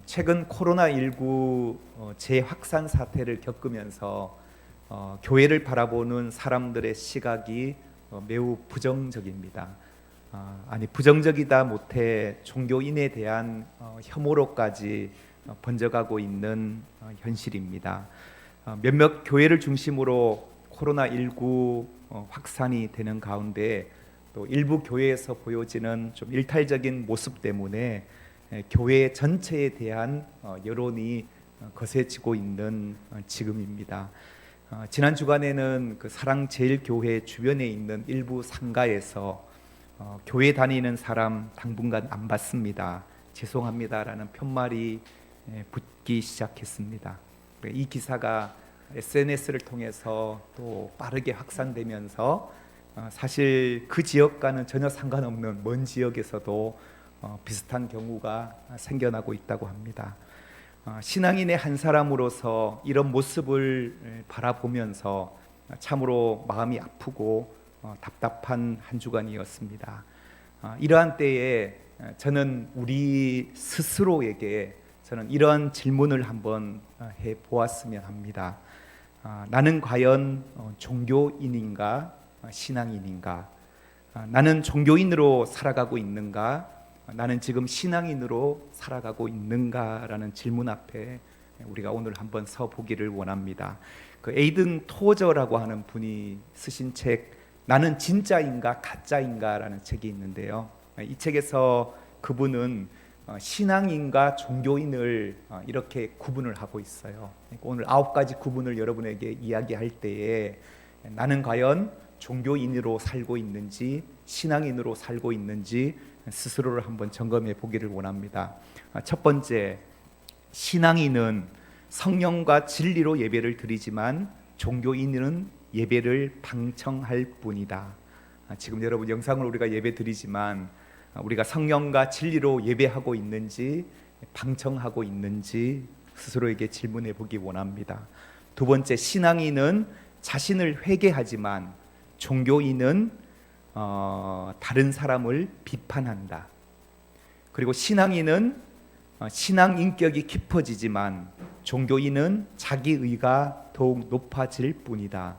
최근 코로나19 재확산 사태를 겪으면서 교회를 바라보는 사람들의 시각이 매우 부정적입니다. 부정적이다 못해 종교인에 대한 혐오로까지 번져가고 있는 현실입니다. 몇몇 교회를 중심으로 코로나19 확산이 되는 가운데 또 일부 교회에서 보여지는 좀 일탈적인 모습 때문에 교회 전체에 대한 여론이 거세지고 있는 지금입니다. 지난 주간에는 그 사랑제일교회 주변에 있는 일부 상가에서 교회 다니는 사람 당분간 안 받습니다, 죄송합니다라는 편말이 붙기 시작했습니다. 이 기사가 SNS를 통해서 또 빠르게 확산되면서 사실 그 지역과는 전혀 상관없는 먼 지역에서도 비슷한 경우가 생겨나고 있다고 합니다. 신앙인의 한 사람으로서 이런 모습을 바라보면서 참으로 마음이 아프고 답답한 한 주간이었습니다. 이러한 때에 저는 우리 스스로에게 이런 질문을 한번 해보았으면 합니다. 나는 과연 종교인인가 신앙인인가? 나는 종교인으로 살아가고 있는가? 나는 지금 신앙인으로 살아가고 있는가라는 질문 앞에 우리가 오늘 한번 서 보기를 원합니다. 그 에이든 토저라고 하는 분이 쓰신 책 나는 진짜인가 가짜인가라는 책이 있는데요. 이 책에서 그분은 신앙인과 종교인을 이렇게 구분을 하고 있어요. 오늘 9가지 구분을 여러분에게 이야기할 때에 나는 과연 종교인으로 살고 있는지 신앙인으로 살고 있는지 스스로를 한번 점검해 보기를 원합니다. 첫 번째, 신앙인은 성령과 진리로 예배를 드리지만 종교인은 예배를 방청할 뿐이다. 지금 여러분 영상을 우리가 예배 드리지만 우리가 성령과 진리로 예배하고 있는지 방청하고 있는지 스스로에게 질문해 보기 원합니다. 두 번째, 신앙인은 자신을 회개하지만 종교인은 다른 사람을 비판한다. 그리고 신앙인은 신앙 인격이 깊어지지만 종교인은 자기 의가 더욱 높아질 뿐이다.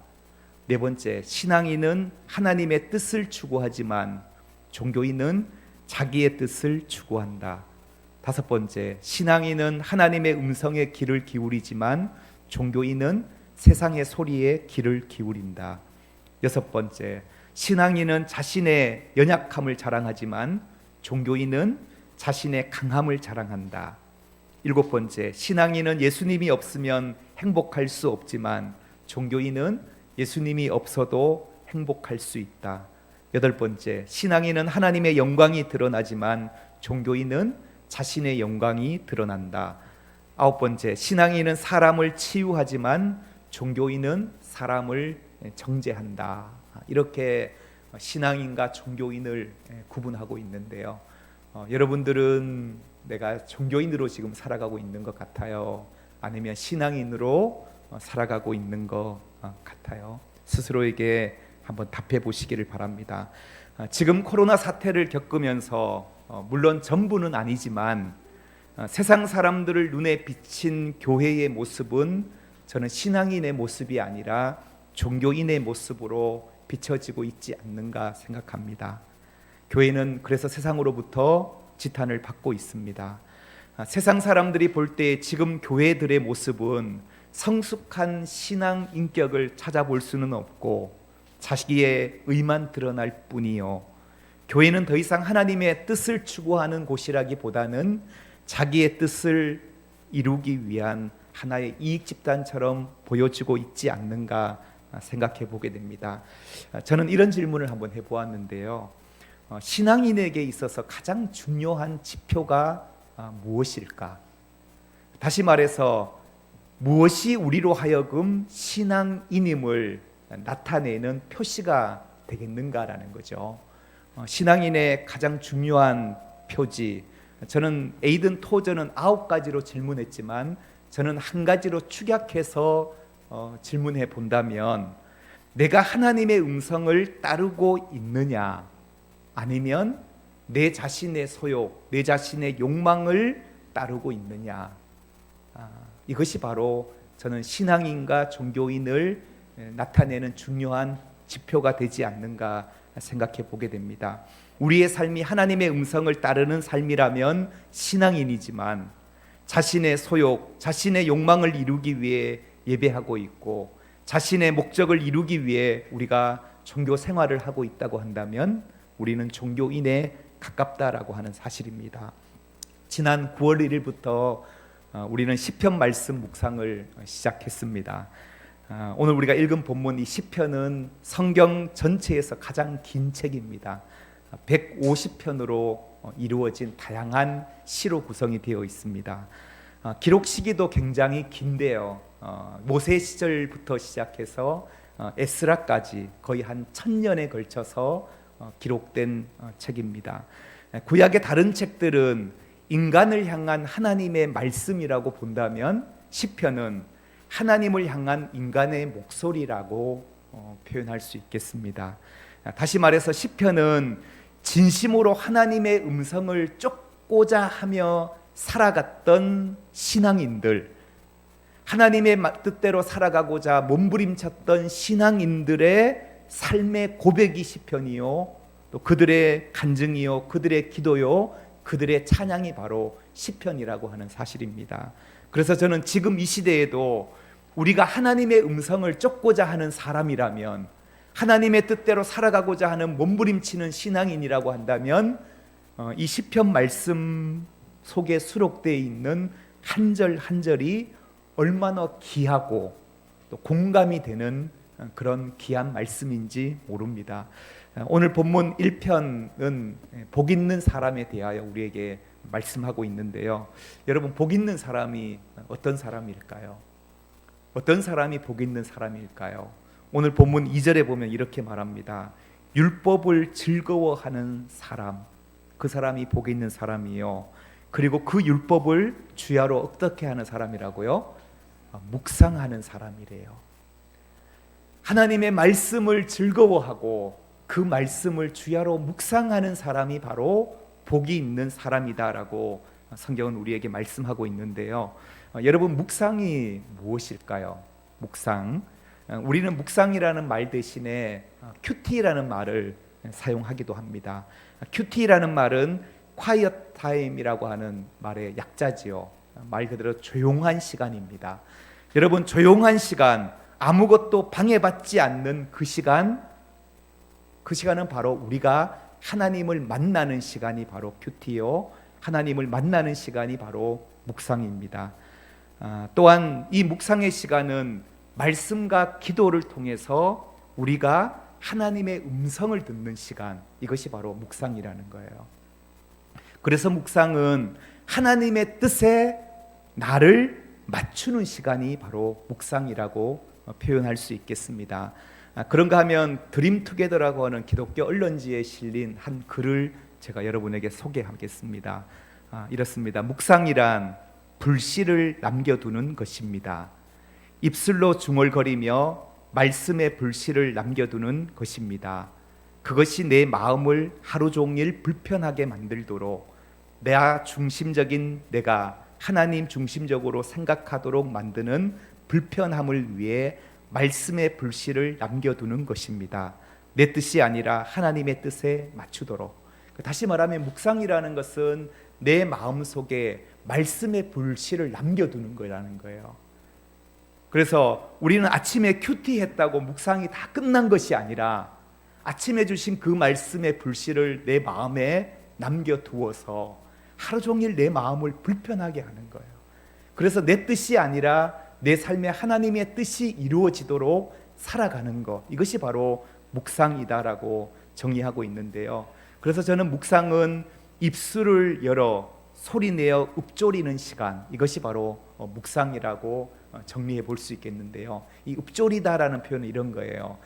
네 번째, 신앙인은 하나님의 뜻을 추구하지만 종교인은 자기의 뜻을 추구한다. 다섯 번째, 신앙인은 하나님의 음성에 귀를 기울이지만 종교인은 세상의 소리에 귀를 기울인다. 여섯 번째, 신앙인은 자신의 연약함을 자랑하지만 종교인은 자신의 강함을 자랑한다. 일곱 번째, 신앙인은 예수님이 없으면 행복할 수 없지만 종교인은 예수님이 없어도 행복할 수 있다. 여덟 번째, 신앙인은 하나님의 영광이 드러나지만 종교인은 자신의 영광이 드러난다. 아홉 번째, 신앙인은 사람을 치유하지만 종교인은 사람을 정죄한다. 이렇게 신앙인과 종교인을 구분하고 있는데요. 여러분들은 내가 종교인으로 지금 살아가고 있는 것 같아요? 아니면 신앙인으로 살아가고 있는 것 같아요? 스스로에게 한번 답해 보시기를 바랍니다. 지금 코로나 사태를 겪으면서 물론 전부는 아니지만 세상 사람들을 눈에 비친 교회의 모습은 저는 신앙인의 모습이 아니라 종교인의 모습으로 비춰지고 있지 않는가 생각합니다. 교회는 그래서 세상으로부터 지탄을 받고 있습니다. 세상 사람들이 볼 때 지금 교회들의 모습은 성숙한 신앙 인격을 찾아볼 수는 없고 자기의 의만 드러날 뿐이요, 교회는 더 이상 하나님의 뜻을 추구하는 곳이라기보다는 자기의 뜻을 이루기 위한 하나의 이익 집단처럼 보여지고 있지 않는가 생각해 보게 됩니다. 저는 이런 질문을 한번 해보았는데요. 신앙인에게 있어서 가장 중요한 지표가 무엇일까? 다시 말해서 무엇이 우리로 하여금 신앙인임을 나타내는 표시가 되겠는가라는 거죠. 신앙인의 가장 중요한 표지, 저는 에이든 토저는 9가지로 질문했지만 저는 한 가지로 축약해서 질문해 본다면 내가 하나님의 음성을 따르고 있느냐, 아니면 내 자신의 소욕, 내 자신의 욕망을 따르고 있느냐, 이것이 바로 저는 신앙인과 종교인을 나타내는 중요한 지표가 되지 않는가 생각해 보게 됩니다. 우리의 삶이 하나님의 음성을 따르는 삶이라면 신앙인이지만 자신의 소욕, 자신의 욕망을 이루기 위해 예배하고 있고 자신의 목적을 이루기 위해 우리가 종교 생활을 하고 있다고 한다면 우리는 종교인에 가깝다라고 하는 사실입니다. 지난 9월 1일부터 우리는 시편 말씀 묵상을 시작했습니다. 오늘 우리가 읽은 본문 이 시편은 성경 전체에서 가장 긴 책입니다. 150편으로 이루어진 다양한 시로 구성이 되어 있습니다. 기록 시기도 굉장히 긴데요. 모세 시절부터 시작해서 에스라까지 거의 한 1000년에 걸쳐서 기록된 책입니다. 구약의 다른 책들은 인간을 향한 하나님의 말씀이라고 본다면 시편은 하나님을 향한 인간의 목소리라고 표현할 수 있겠습니다. 다시 말해서 시편은 진심으로 하나님의 음성을 쫓고자 하며 살아갔던 신앙인들, 하나님의 뜻대로 살아가고자 몸부림쳤던 신앙인들의 삶의 고백이 시편이요, 또 그들의 간증이요, 그들의 기도요, 그들의 찬양이 바로 시편이라고 하는 사실입니다. 그래서 저는 지금 이 시대에도 우리가 하나님의 음성을 쫓고자 하는 사람이라면, 하나님의 뜻대로 살아가고자 하는 몸부림치는 신앙인이라고 한다면 이 시편 말씀 속에 수록되어 있는 한 절 한 절이 얼마나 귀하고 또 공감이 되는 그런 귀한 말씀인지 모릅니다. 오늘 본문 1편은 복 있는 사람에 대하여 우리에게 말씀하고 있는데요. 여러분, 복 있는 사람이 어떤 사람일까요? 어떤 사람이 복 있는 사람일까요? 오늘 본문 2절에 보면 이렇게 말합니다. 율법을 즐거워하는 사람, 그 사람이 복 있는 사람이요. 그리고 그 율법을 주야로 어떻게 하는 사람이라고요? 묵상하는 사람이래요. 하나님의 말씀을 즐거워하고 그 말씀을 주야로 묵상하는 사람이 바로 복이 있는 사람이다라고 성경은 우리에게 말씀하고 있는데요. 여러분, 묵상이 무엇일까요? 묵상. 우리는 묵상이라는 말 대신에 큐티라는 말을 사용하기도 합니다. 큐티라는 말은 quiet time이라고 하는 말의 약자지요. 말 그대로 조용한 시간입니다. 여러분, 조용한 시간, 아무것도 방해받지 않는 그 시간은 바로 우리가 하나님을 만나는 시간이 바로 큐티요, 하나님을 만나는 시간이 바로 묵상입니다. 또한 이 묵상의 시간은 말씀과 기도를 통해서 우리가 하나님의 음성을 듣는 시간, 이것이 바로 묵상이라는 거예요. 그래서 묵상은 하나님의 뜻에 나를 맞추는 시간이 바로 묵상이라고 표현할 수 있겠습니다. 그런가 하면 드림투게더라고 하는 기독교 언론지에 실린 한 글을 제가 여러분에게 소개하겠습니다. 이렇습니다. 묵상이란 불씨를 남겨두는 것입니다. 입술로 중얼거리며 말씀의 불씨를 남겨두는 것입니다. 그것이 내 마음을 하루 종일 불편하게 만들도록, 나 중심적인 내가 하나님 중심적으로 생각하도록 만드는 불편함을 위해 말씀의 불씨를 남겨두는 것입니다. 내 뜻이 아니라 하나님의 뜻에 맞추도록. 다시 말하면 묵상이라는 것은 내 마음속에 말씀의 불씨를 남겨두는 거라는 거예요. 그래서 우리는 아침에 큐티했다고 묵상이 다 끝난 것이 아니라 아침에 주신 그 말씀의 불씨를 내 마음에 남겨두어서 하루 종일 내 마음을 불편하게 하는 거예요. 그래서 내 뜻이 아니라 내 삶에 하나님의 뜻이 이루어지도록 살아가는 것, 이것이 바로 묵상이다라고 정의하고 있는데요. 그래서 저는 묵상은 입술을 열어 소리내어 읊조리는 시간, 이것이 바로 묵상이라고 정리해 볼 수 있겠는데요. 이 읊조리다라는 표현은 이런 거예요.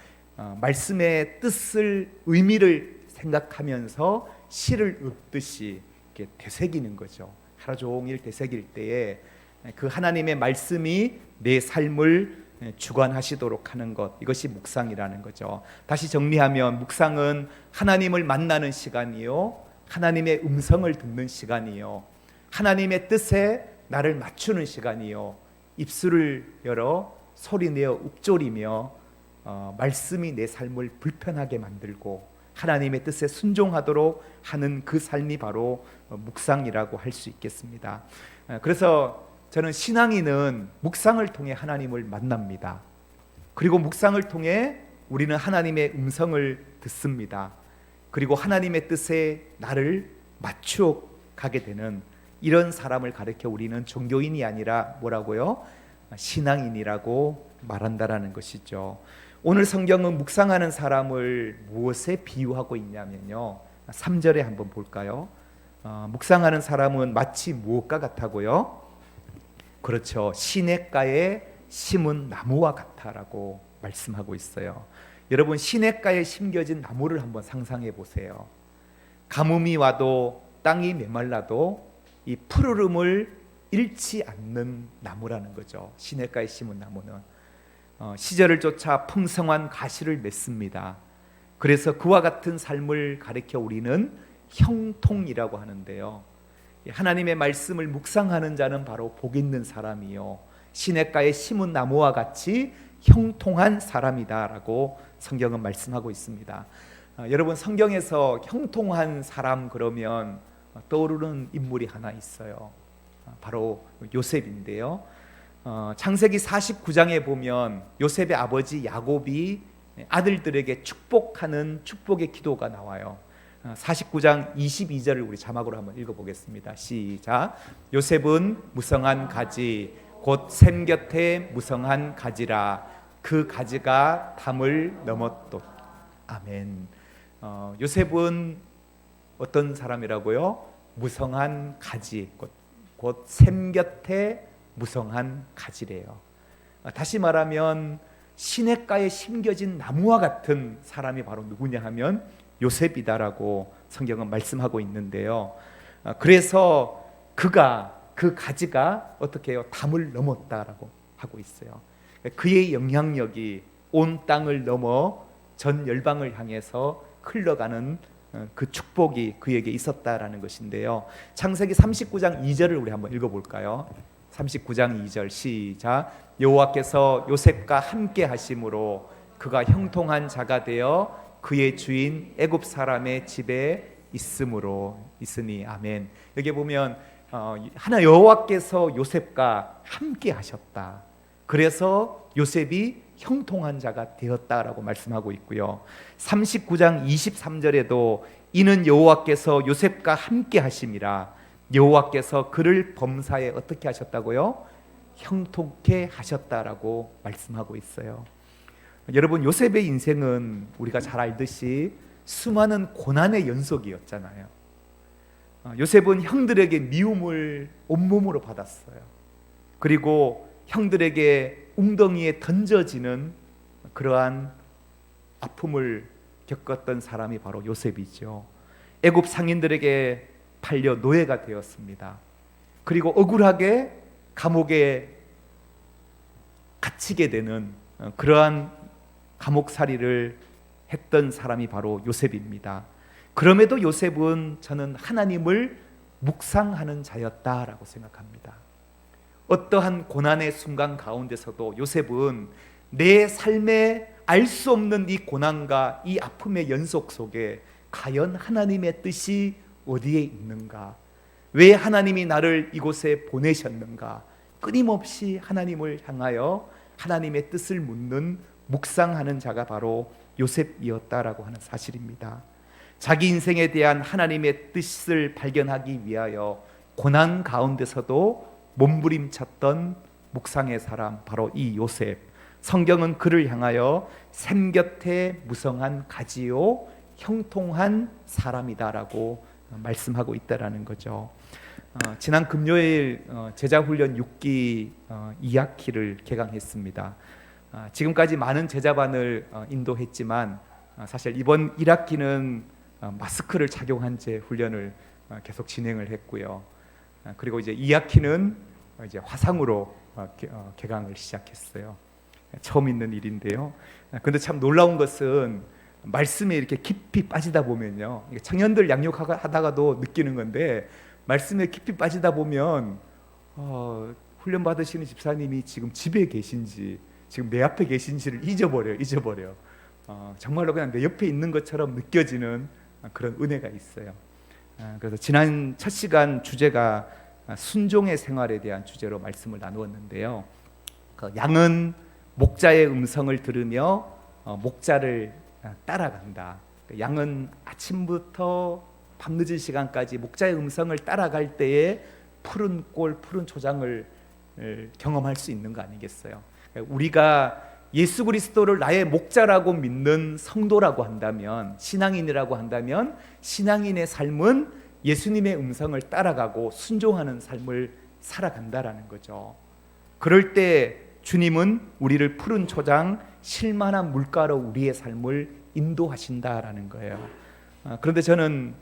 말씀의 뜻을, 의미를 생각하면서 시를 읊듯이 이렇게 되새기는 거죠. 하루 종일 되새길 때에 그 하나님의 말씀이 내 삶을 주관하시도록 하는 것, 이것이 묵상이라는 거죠. 다시 정리하면 묵상은 하나님을 만나는 시간이요, 하나님의 음성을 듣는 시간이요, 하나님의 뜻에 나를 맞추는 시간이요, 입술을 열어 소리내어 읊조리며 말씀이 내 삶을 불편하게 만들고 하나님의 뜻에 순종하도록 하는 그 삶이 바로 묵상이라고 할 수 있겠습니다. 그래서 저는 신앙인은 묵상을 통해 하나님을 만납니다. 그리고 묵상을 통해 우리는 하나님의 음성을 듣습니다. 그리고 하나님의 뜻에 나를 맞추어 가게 되는 이런 사람을 가리켜 우리는 종교인이 아니라 뭐라고요? 신앙인이라고 말한다라는 것이죠. 오늘 성경은 묵상하는 사람을 무엇에 비유하고 있냐면요, 3절에 한번 볼까요? 묵상하는 사람은 마치 무엇과 같다고요? 그렇죠, 시냇가에 심은 나무와 같다라고 말씀하고 있어요. 여러분, 시냇가에 심겨진 나무를 한번 상상해 보세요. 가뭄이 와도 땅이 메말라도 이 푸르름을 잃지 않는 나무라는 거죠. 시냇가에 심은 나무는 시절을 쫓아 풍성한 가시를 맺습니다. 그래서 그와 같은 삶을 가리켜 우리는 형통이라고 하는데요, 하나님의 말씀을 묵상하는 자는 바로 복 있는 사람이요, 시냇가에 심은 나무와 같이 형통한 사람이다라고 성경은 말씀하고 있습니다. 여러분, 성경에서 형통한 사람 그러면 떠오르는 인물이 하나 있어요. 바로 요셉인데요. 창세기 49장에 보면 요셉의 아버지 야곱이 아들들에게 축복하는 축복의 기도가 나와요. 49장 22절을 우리 자막으로 한번 읽어보겠습니다. 시작. 요셉은 무성한 가지 곧 샘 곁에 무성한 가지라 그 가지가 담을 넘었도. 아멘. 요셉은 어떤 사람이라고요? 무성한 가지, 곧 샘 곁에 무성한 가지래요. 다시 말하면 시냇가에 심겨진 나무와 같은 사람이 바로 누구냐 하면 요셉이다라고 성경은 말씀하고 있는데요. 그래서 그 가지가 어떻게 해요? 담을 넘었다라고 하고 있어요. 그의 영향력이 온 땅을 넘어 전 열방을 향해서 흘러가는 그 축복이 그에게 있었다라는 것인데요. 창세기 39장 2절을 우리 한번 읽어볼까요? 39장 2절 시작. 여호와께서 요셉과 함께 하심으로 그가 형통한 자가 되어 그의 주인 애굽 사람의 집에 있으니. 아멘. 여기 보면 하나 여호와께서 요셉과 함께 하셨다. 그래서 요셉이 형통한 자가 되었다라고 말씀하고 있고요. 39장 23절에도 이는 여호와께서 요셉과 함께 하심이라 여호와께서 그를 범사에 어떻게 하셨다고요? 형통케 하셨다라고 말씀하고 있어요. 여러분, 요셉의 인생은 우리가 잘 알듯이 수많은 고난의 연속이었잖아요. 요셉은 형들에게 미움을 온몸으로 받았어요. 그리고 형들에게 웅덩이에 던져지는 그러한 아픔을 겪었던 사람이 바로 요셉이죠. 애굽 상인들에게 팔려 노예가 되었습니다. 그리고 억울하게 감옥에 갇히게 되는 그러한 감옥살이를 했던 사람이 바로 요셉입니다. 그럼에도 요셉은 저는 하나님을 묵상하는 자였다라고 생각합니다. 어떠한 고난의 순간 가운데서도 요셉은 내 삶에 알 수 없는 이 고난과 이 아픔의 연속 속에 과연 하나님의 뜻이 어디에 있는가? 왜 하나님이 나를 이곳에 보내셨는가? 끊임없이 하나님을 향하여 하나님의 뜻을 묻는 묵상하는 자가 바로 요셉이었다라고 하는 사실입니다. 자기 인생에 대한 하나님의 뜻을 발견하기 위하여 고난 가운데서도 몸부림쳤던 묵상의 사람, 바로 이 요셉. 성경은 그를 향하여 샘 곁에 무성한 가지요 형통한 사람이다라고 말씀하고 있다라는 거죠. 지난 금요일 제자훈련 6기 2학기를 개강했습니다. 지금까지 많은 제자반을 인도했지만 사실 이번 1학기는 마스크를 착용한 채 훈련을 계속 진행을 했고요. 그리고 이제 2학기는 이제 화상으로 개강을 시작했어요. 처음 있는 일인데요. 근데 참 놀라운 것은 말씀에 이렇게 깊이 빠지다 보면요, 청년들 양육하다가도 느끼는 건데 말씀에 깊이 빠지다 보면 훈련 받으시는 집사님이 지금 집에 계신지 지금 내 앞에 계신지를 잊어버려. 정말로 그냥 내 옆에 있는 것처럼 느껴지는 그런 은혜가 있어요. 그래서 지난 첫 시간 주제가 순종의 생활에 대한 주제로 말씀을 나누었는데요. 양은 목자의 음성을 들으며 목자를 따라간다. 양은 아침부터 밤늦은 시간까지 목자의 음성을 따라갈 때에 푸른 꼴, 푸른 초장을 경험할 수 있는 거 아니겠어요? 우리가 예수 그리스도를 나의 목자라고 믿는 성도라고 한다면, 신앙인이라고 한다면 신앙인의 삶은 예수님의 음성을 따라가고 순종하는 삶을 살아간다라는 거죠. 그럴 때 주님은 우리를 푸른 초장, 실만한 물가로 우리의 삶을 인도하신다라는 거예요. 그런데 저는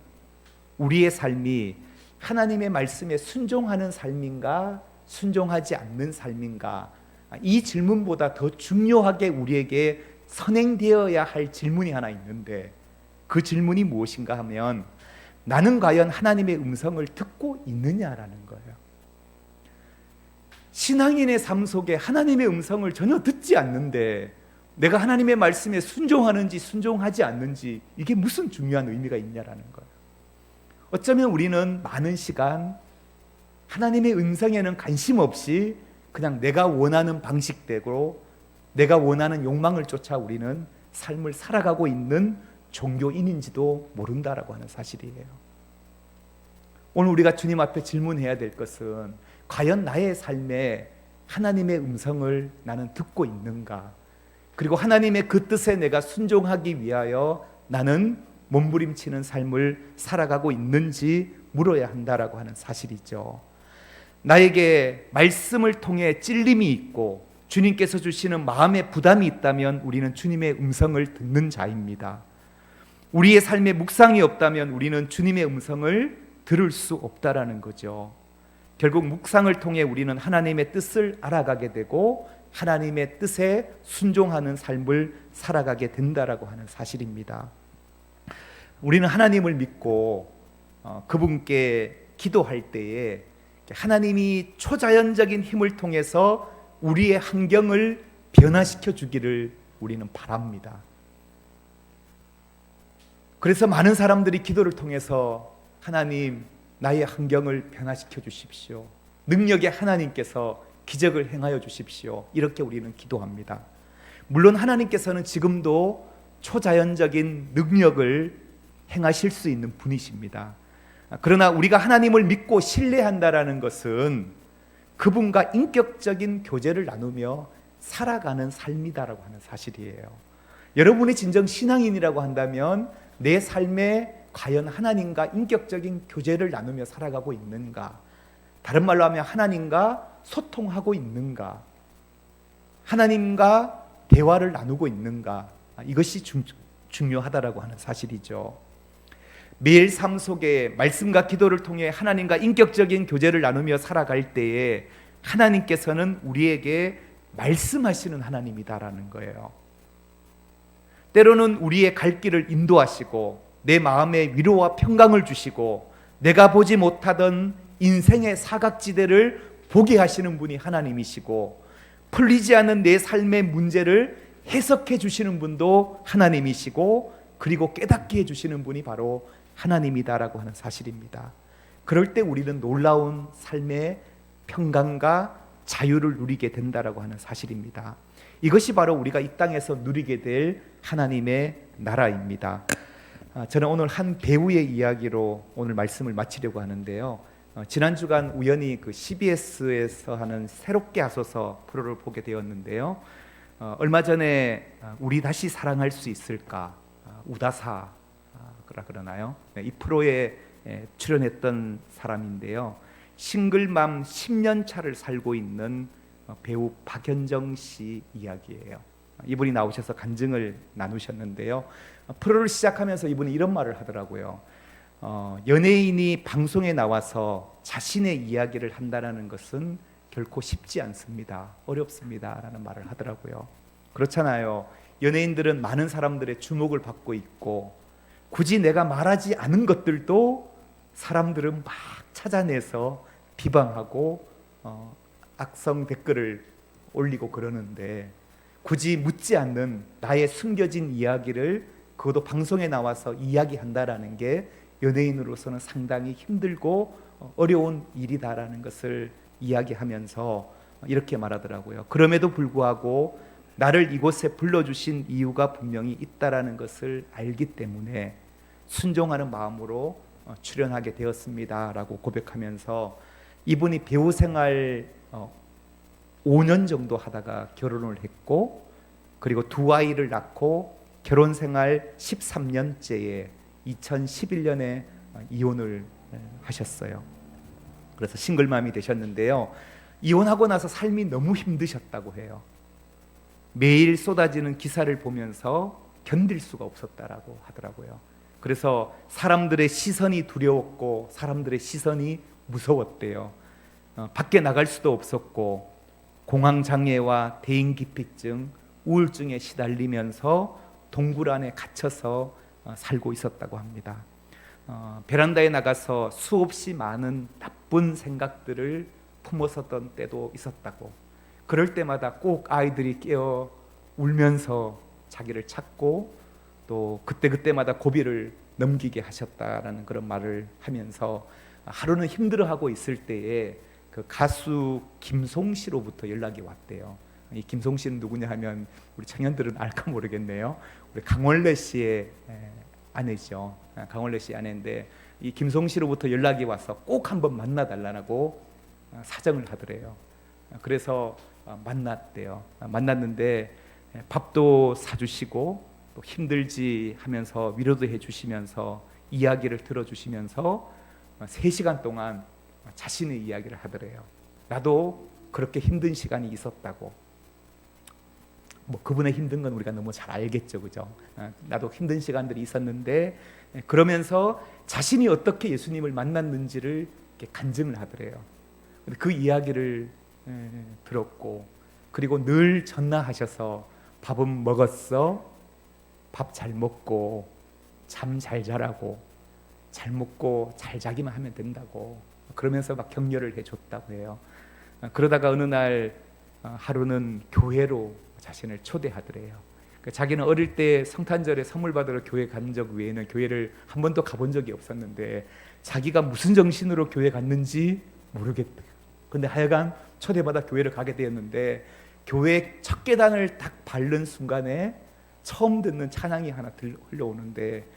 우리의 삶이 하나님의 말씀에 순종하는 삶인가, 순종하지 않는 삶인가, 이 질문보다 더 중요하게 우리에게 선행되어야 할 질문이 하나 있는데, 그 질문이 무엇인가 하면 나는 과연 하나님의 음성을 듣고 있느냐라는 거예요. 신앙인의 삶 속에 하나님의 음성을 전혀 듣지 않는데 내가 하나님의 말씀에 순종하는지 순종하지 않는지, 이게 무슨 중요한 의미가 있냐라는 거예요. 어쩌면 우리는 많은 시간 하나님의 음성에는 관심 없이 그냥 내가 원하는 방식대로 내가 원하는 욕망을 쫓아 우리는 삶을 살아가고 있는 종교인인지도 모른다라고 하는 사실이에요. 오늘 우리가 주님 앞에 질문해야 될 것은, 과연 나의 삶에 하나님의 음성을 나는 듣고 있는가? 그리고 하나님의 그 뜻에 내가 순종하기 위하여 나는 몸부림치는 삶을 살아가고 있는지 물어야 한다라고 하는 사실이죠. 나에게 말씀을 통해 찔림이 있고 주님께서 주시는 마음의 부담이 있다면 우리는 주님의 음성을 듣는 자입니다. 우리의 삶에 묵상이 없다면 우리는 주님의 음성을 들을 수 없다라는 거죠. 결국 묵상을 통해 우리는 하나님의 뜻을 알아가게 되고 하나님의 뜻에 순종하는 삶을 살아가게 된다라고 하는 사실입니다. 우리는 하나님을 믿고 그분께 기도할 때에 하나님이 초자연적인 힘을 통해서 우리의 환경을 변화시켜 주기를 우리는 바랍니다. 그래서 많은 사람들이 기도를 통해서 하나님, 나의 환경을 변화시켜 주십시오, 능력의 하나님께서 기적을 행하여 주십시오, 이렇게 우리는 기도합니다. 물론 하나님께서는 지금도 초자연적인 능력을 행하실 수 있는 분이십니다. 그러나 우리가 하나님을 믿고 신뢰한다라는 것은 그분과 인격적인 교제를 나누며 살아가는 삶이다라고 하는 사실이에요. 여러분이 진정 신앙인이라고 한다면 내 삶에 과연 하나님과 인격적인 교제를 나누며 살아가고 있는가? 다른 말로 하면 하나님과 소통하고 있는가? 하나님과 대화를 나누고 있는가? 이것이 중요하다라고 하는 사실이죠. 매일 삶 속에 말씀과 기도를 통해 하나님과 인격적인 교제를 나누며 살아갈 때에 하나님께서는 우리에게 말씀하시는 하나님이다라는 거예요. 때로는 우리의 갈 길을 인도하시고 내 마음에 위로와 평강을 주시고 내가 보지 못하던 인생의 사각지대를 보게 하시는 분이 하나님이시고, 풀리지 않은 내 삶의 문제를 해석해 주시는 분도 하나님이시고, 그리고 깨닫게 해주시는 분이 바로 하나님이다라고 하는 사실입니다. 그럴 때 우리는 놀라운 삶의 평강과 자유를 누리게 된다라고 하는 사실입니다. 이것이 바로 우리가 이 땅에서 누리게 될 하나님의 나라입니다. 저는 오늘 한 배우의 이야기로 오늘 말씀을 마치려고 하는데요. 지난 주간 우연히 그 CBS에서 하는 새롭게 하소서 프로를 보게 되었는데요. 얼마 전에 우리 다시 사랑할 수 있을까, 우다사라 그러나요? 이 프로에 출연했던 사람인데요. 싱글맘 10년 차를 살고 있는 배우 박연정 씨 이야기예요. 이분이 나오셔서 간증을 나누셨는데요. 프로를 시작하면서 이분이 이런 말을 하더라고요. 연예인이 방송에 나와서 자신의 이야기를 한다는 것은 결코 쉽지 않습니다. 어렵습니다 라는 말을 하더라고요. 그렇잖아요. 연예인들은 많은 사람들의 주목을 받고 있고, 굳이 내가 말하지 않은 것들도 사람들은 막 찾아내서 비방하고 악성 댓글을 올리고 그러는데, 굳이 묻지 않는 나의 숨겨진 이야기를 그것도 방송에 나와서 이야기한다라는 게 연예인으로서는 상당히 힘들고 어려운 일이다라는 것을 이야기하면서 이렇게 말하더라고요. 그럼에도 불구하고 나를 이곳에 불러주신 이유가 분명히 있다라는 것을 알기 때문에 순종하는 마음으로 출연하게 되었습니다라고 고백하면서, 이분이 배우 생활 5년 정도 하다가 결혼을 했고, 그리고 두 아이를 낳고 결혼 생활 13년째에 2011년에 이혼을 하셨어요. 그래서 싱글맘이 되셨는데요. 이혼하고 나서 삶이 너무 힘드셨다고 해요. 매일 쏟아지는 기사를 보면서 견딜 수가 없었다라고 하더라고요. 그래서 사람들의 시선이 두려웠고 사람들의 시선이 무서웠대요. 밖에 나갈 수도 없었고 공황장애와 대인기피증, 우울증에 시달리면서 동굴 안에 갇혀서 살고 있었다고 합니다. 베란다에 나가서 수없이 많은 나쁜 생각들을 품었었던 때도 있었다고. 그럴 때마다 꼭 아이들이 깨어 울면서 자기를 찾고 또 그때마다 고비를 넘기게 하셨다라는 그런 말을 하면서, 하루는 힘들어하고 있을 때에 그 가수 김송 씨로부터 연락이 왔대요. 이 김송 씨는 누구냐 하면 우리 청년들은 알까 모르겠네요. 우리 강원래 씨의 아내죠. 강원래 씨 아내인데, 이 김송 씨로부터 연락이 와서 꼭 한번 만나달라고 사정을 하더래요. 그래서 만났대요. 만났는데 밥도 사주시고 또 힘들지 하면서 위로도 해주시면서 이야기를 들어주시면서 3시간 동안 자신의 이야기를 하더래요. 나도 그렇게 힘든 시간이 있었다고. 그분의 힘든 건 우리가 너무 잘 알겠죠, 그죠? 나도 힘든 시간들이 있었는데, 그러면서 자신이 어떻게 예수님을 만났는지를 간증을 하더래요. 그 이야기를 들었고, 그리고 늘 전화하셔서 밥은 먹었어? 밥 잘 먹고 잠 잘 자라고, 잘 먹고 잘 자기만 하면 된다고, 그러면서 막 격려를 해줬다고 해요. 그러다가 어느 날 하루는 교회로 자신을 초대하더래요. 자기는 어릴 때 성탄절에 선물 받으러 교회 간 적 외에는 교회를 한 번도 가본 적이 없었는데, 자기가 무슨 정신으로 교회 갔는지 모르겠대요. 근데 하여간 초대받아 교회를 가게 되었는데, 교회 첫 계단을 딱 밟는 순간에 처음 듣는 찬양이 하나 흘러오는데,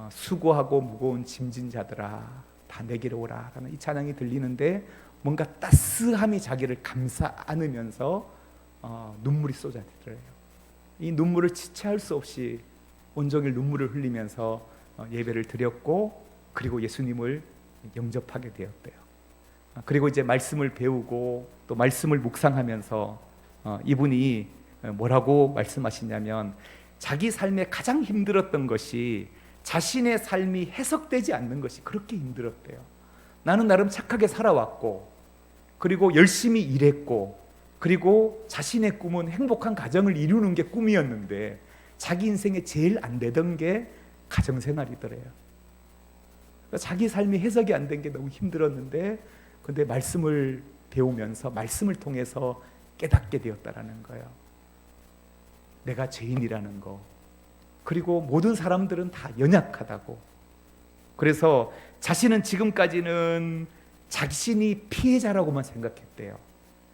수고하고 무거운 짐진 자들아 다 내게로 오라 라는 이 찬양이 들리는데, 뭔가 따스함이 자기를 감싸 안으면서 눈물이 쏟아지더래요. 이 눈물을 지체할 수 없이 온종일 눈물을 흘리면서 예배를 드렸고, 그리고 예수님을 영접하게 되었대요. 그리고 이제 말씀을 배우고 또 말씀을 묵상하면서 이분이 뭐라고 말씀하시냐면, 자기 삶에 가장 힘들었던 것이 자신의 삶이 해석되지 않는 것이 그렇게 힘들었대요. 나는 나름 착하게 살아왔고, 그리고 열심히 일했고, 그리고 자신의 꿈은 행복한 가정을 이루는 게 꿈이었는데, 자기 인생에 제일 안 되던 게 가정생활이더래요. 자기 삶이 해석이 안 된 게 너무 힘들었는데, 근데 말씀을 배우면서 말씀을 통해서 깨닫게 되었다라는 거예요. 내가 죄인이라는 거, 그리고 모든 사람들은 다 연약하다고. 그래서 자신은 지금까지는 자신이 피해자라고만 생각했대요.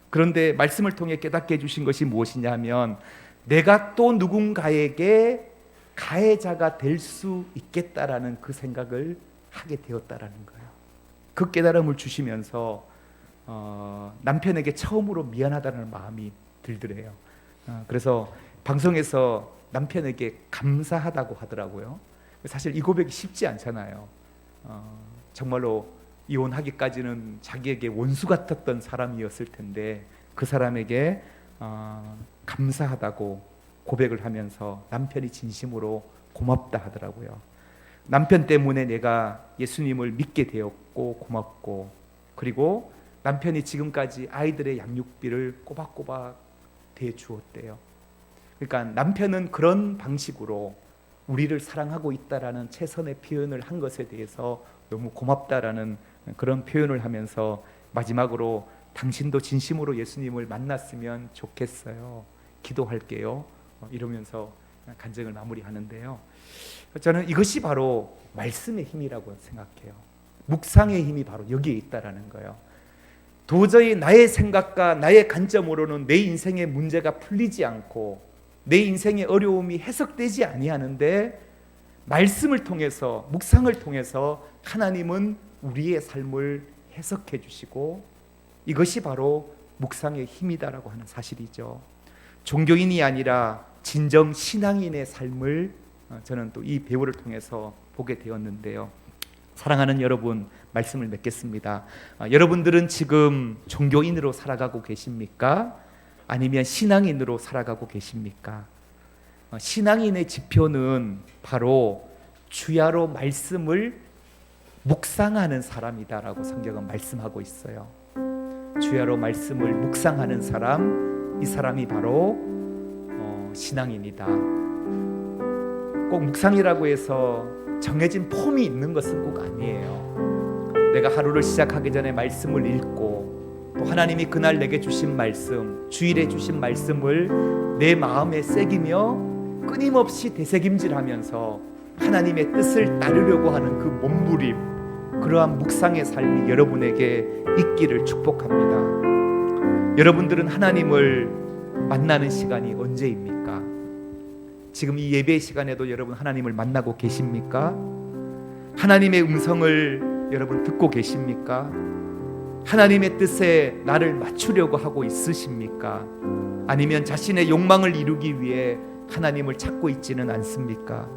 그런데 말씀을 통해 깨닫게 해주신 것이 무엇이냐 하면, 내가 또 누군가에게 가해자가 될 수 있겠다라는 그 생각을 하게 되었다라는 거예요. 그 깨달음을 주시면서 남편에게 처음으로 미안하다는 마음이 들더래요. 그래서 방송에서 남편에게 감사하다고 하더라고요. 사실 이 고백이 쉽지 않잖아요. 정말로 이혼하기까지는 자기에게 원수 같았던 사람이었을 텐데, 그 사람에게 감사하다고 고백을 하면서 남편이 진심으로 고맙다 하더라고요. 남편 때문에 내가 예수님을 믿게 되었고 고맙고, 그리고 남편이 지금까지 아이들의 양육비를 꼬박꼬박 대주었대요. 그러니까 남편은 그런 방식으로 우리를 사랑하고 있다라는 최선의 표현을 한 것에 대해서 너무 고맙다라는 그런 표현을 하면서 마지막으로 당신도 진심으로 예수님을 만났으면 좋겠어요. 기도할게요. 이러면서 간증을 마무리하는데요. 저는 이것이 바로 말씀의 힘이라고 생각해요. 묵상의 힘이 바로 여기에 있다라는 거예요. 도저히 나의 생각과 나의 관점으로는 내 인생의 문제가 풀리지 않고 내 인생의 어려움이 해석되지 아니하는데 말씀을 통해서, 묵상을 통해서 하나님은 우리의 삶을 해석해 주시고, 이것이 바로 묵상의 힘이다라고 하는 사실이죠. 종교인이 아니라 진정 신앙인의 삶을 저는 또 이 배우를 통해서 보게 되었는데요. 사랑하는 여러분, 말씀을 맺겠습니다. 여러분들은 지금 종교인으로 살아가고 계십니까? 아니면 신앙인으로 살아가고 계십니까? 신앙인의 지표는 바로 주야로 말씀을 묵상하는 사람이다라고 성경은 말씀하고 있어요. 주야로 말씀을 묵상하는 사람, 이 사람이 바로 신앙인이다. 꼭 묵상이라고 해서 정해진 폼이 있는 것은 꼭 아니에요. 내가 하루를 시작하기 전에 말씀을 읽고, 또 하나님이 그날 내게 주신 말씀, 주일에 주신 말씀을 내 마음에 새기며 끊임없이 되새김질하면서 하나님의 뜻을 따르려고 하는 그 몸부림, 그러한 묵상의 삶이 여러분에게 있기를 축복합니다. 여러분들은 하나님을 만나는 시간이 언제입니까? 지금 이 예배 시간에도 여러분 하나님을 만나고 계십니까? 하나님의 음성을 여러분 듣고 계십니까? 하나님의 뜻에 나를 맞추려고 하고 있으십니까? 아니면 자신의 욕망을 이루기 위해 하나님을 찾고 있지는 않습니까?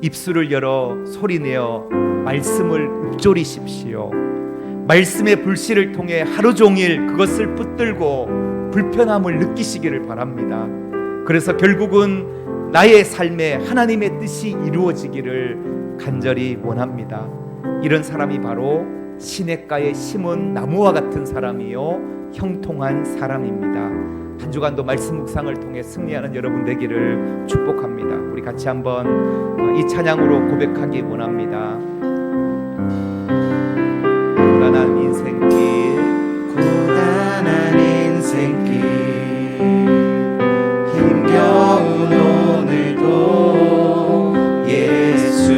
입술을 열어 소리내어 말씀을 읊조리십시오. 말씀의 불씨를 통해 하루 종일 그것을 붙들고 불편함을 느끼시기를 바랍니다. 그래서 결국은 나의 삶에 하나님의 뜻이 이루어지기를 간절히 원합니다. 이런 사람이 바로 시냇가에 심은 나무와 같은 사람이요 형통한 사람입니다. 한 주간도 말씀 묵상을 통해 승리하는 여러분 되기를 축복합니다. 우리 같이 한번 이 찬양으로 고백하기 원합니다. 고단한 인생길, 고단한 인생길, 힘겨운 오늘도 예수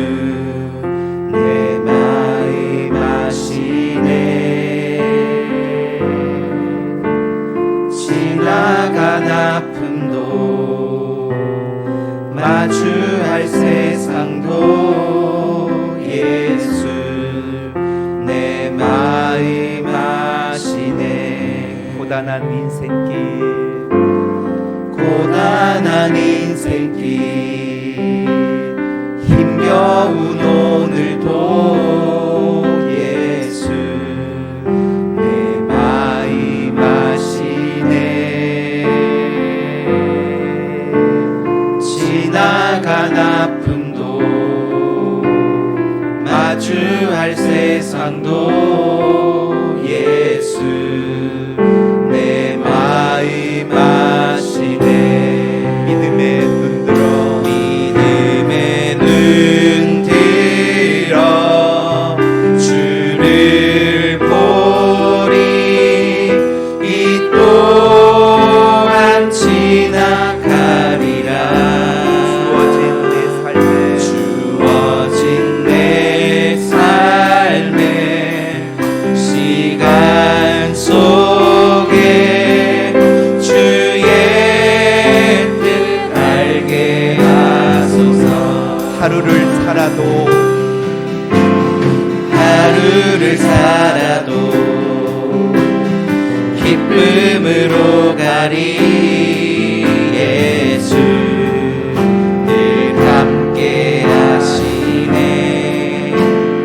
내 마음 아시네. 지나간 아픔도 마주할 세상도 예수 내 마음 아시네. 고단한 인생길, 고단한 인생길, 힘겨운 오늘도 예수 내 마음 아시네. 지나간 아픔도 마주할 세상도 예수 내 마음 아시네. 믿음의 눈 들어, 믿음의 눈 들어 주를 보리. 이 또한 지나가리라. 주어진 내 삶에 시간 속에 주의 뜻 알게 하소서. 하루를 살아도 기쁨으로 가리. 예수 늘 함께 하시네.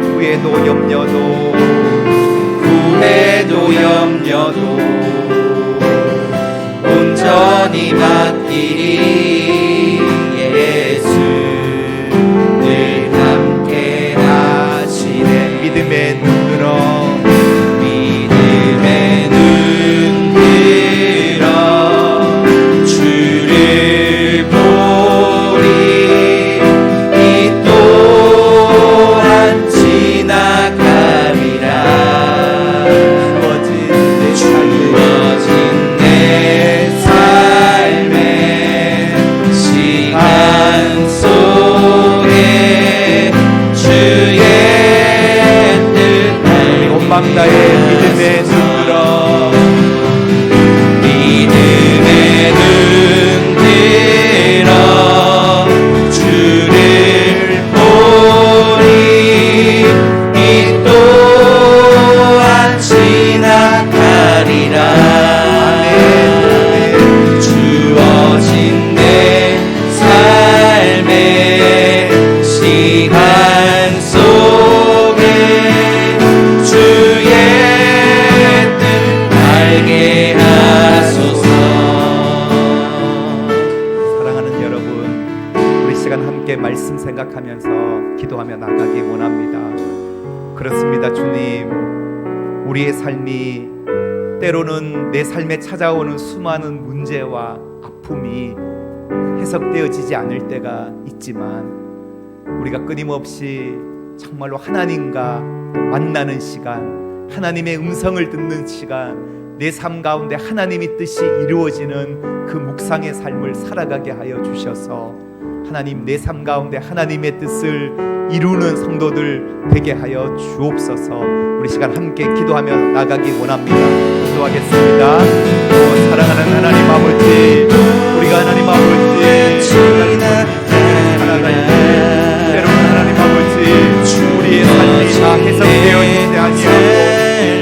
후회도 염려도 온전히 맡기리. 예수 늘 함께 하시네. 믿음의 눈 들어, 믿음의 눈 들어 주를 보리. 이 또한 지나가리. 소망 다해 믿음에 눈들어 믿음에 눈들어 주를 보리 이 또한 지나가리라 주어진 내 삶의 시간 속에 주의 뜻 알게 하소서. 사랑하는 여러분, 우리 시간 함께 말씀 생각하면서 기도하며 나가기 원합니다. 그렇습니다. 주님, 우리의 삶이 때로는 내 삶에 찾아오는 수많은 문제와 아픔이 해석되어지지 않을 때가 있지만 우리가 끊임없이 정말로 하나님과 만나는 시간, 하나님의 음성을 듣는 시간, 내 삶 가운데 하나님의 뜻이 이루어지는 그 묵상의 삶을 살아가게 하여 주셔서 하나님, 내 삶 가운데 하나님의 뜻을 이루는 성도들 되게 하여 주옵소서. 우리 시간 함께 기도하며 나가기 원합니다. 기도하겠습니다. 사랑하는 하나님 아버지, 우리가 하나님 아버지 살아갈 때 때로는 하나님 아버지 우리의 삶이 다 해석되어지지 아니하고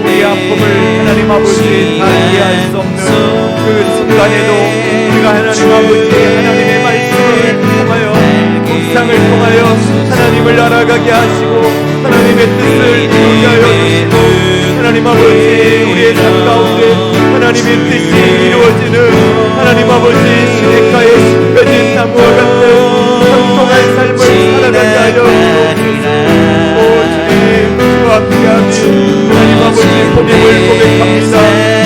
우리의 아픔을 하나님 아버지 다 이해할 수 없는 그 순간에도 우리가 하나님 아버지 하나님의 말씀을 통하여 묵상을 통하여 하나님을 알아가게 하시고 하나님의 뜻을 이루게 하여 주시고 하나님 아버지 우리의 삶 가운데 하나님의 뜻이 이루어지는 하나님 아버지 시냇가에 심겨진 나무와 같은 형통한 삶을 살아가게 하여 주옵소서. 오 주님, 주와 함께하니 하나님 아버지 고백을 고백합니다.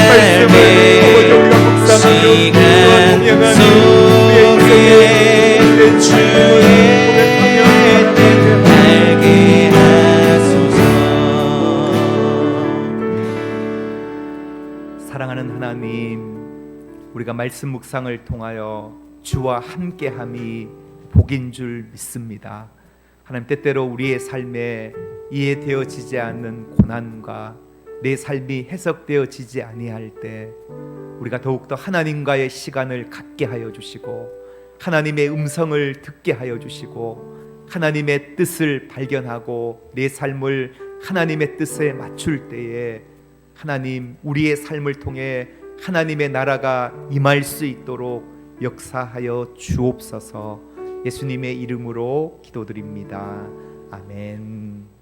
말씀을 아버지 우리가 묵상하며 주와 동행하니 우리의 인생의 삶을 고백하며 알게 하소서. 사랑하는 하나님, 우리가 말씀 묵상을 통하여 주와 함께함이 복인 줄 믿습니다. 하나님, 때때로 우리의 삶에 이해되어지지 않는 고난과 내 삶이 해석되어지지 아니할 때 우리가 더욱더 하나님과의 시간을 갖게 하여 주시고 하나님의 음성을 듣게 하여 주시고 하나님의 뜻을 발견하고 내 삶을 하나님의 뜻에 맞출 때에 하나님, 우리의 삶을 통해 하나님의 나라가 임할 수 있도록 역사하여 주옵소서. 예수님의 이름으로 기도드립니다. 아멘.